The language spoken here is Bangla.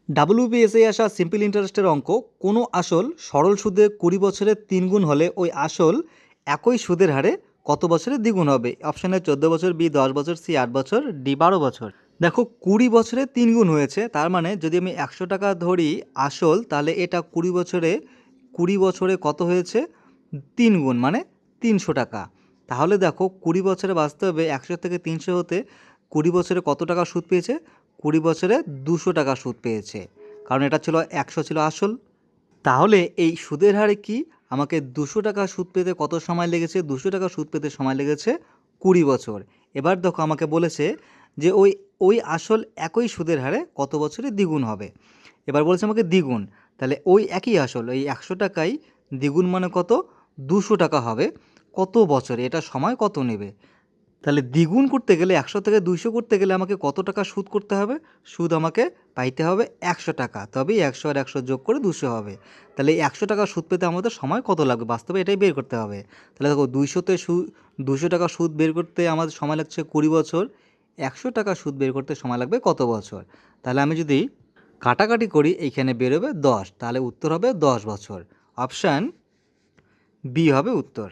ডাব্লিউবিএসে আসা সিম্পল ইন্টারেস্টের অঙ্ক, কোনো আসল সরল সুদে 20 বছরে 3 গুণ হলে ওই আসল একই সুদের হারে কত বছরে দ্বিগুণ হবে? অপশান এ 14 বছর, বি 10 বছর, সি 8 বছর, ডি 12 বছর। দেখো 20 বছরে 3 গুণ হয়েছে, তার মানে যদি আমি 100 টাকা ধরি আসল, তাহলে এটা 20 বছরে কত হয়েছে? 3 গুণ মানে 300 টাকা। তাহলে দেখো 20 বছরে বাস্তবে 100 থেকে 300 হতে 20 বছরে কত টাকা সুদ পেয়েছে? 20 বছরে 200 টাকা সুদ পেয়েছে, কারণ এটা ছিল 100 ছিল আসল। তাহলে এই সুদের হারে কি আমাকে 200 টাকা সুদ পেতে কত সময় লেগেছে? 200 টাকা সুদ পেতে সময় লেগেছে 20 বছর। এবার দেখো আমাকে বলেছে যে ওই ওই আসল একই সুদের হারে কত বছরে দ্বিগুণ হবে। এবার বলেছে আমাকে দ্বিগুণ, তাহলে ওই একই আসল ওই 100 টাকাই দ্বিগুণ মানে কত? 200 টাকা হবে কত বছরে, এটা সময় কত নেবে? তাহলে দ্বিগুণ করতে গেলে 100 থেকে 200 করতে গেলে আমাকে কত টাকা সুদ করতে হবে? সুদ আমাকে পাইতে হবে 100 টাকা, তবেই 100 আর 100 যোগ করে 200 হবে। তাহলে এই 100 টাকা সুদ পেতে আমাদের সময় কত লাগবে? বাস্তবে এটাই বের করতে হবে। তাহলে দেখো 200 টাকা সুদ বের করতে আমাদের সময় লাগছে 20 বছর, 100 টাকা সুদ বের করতে সময় লাগবে কত বছর? তাহলে আমি যদি কাটাকাটি করি, এইখানে বেরোবে 10, তাহলে উত্তর হবে 10 বছর। অপশান বি হবে উত্তর।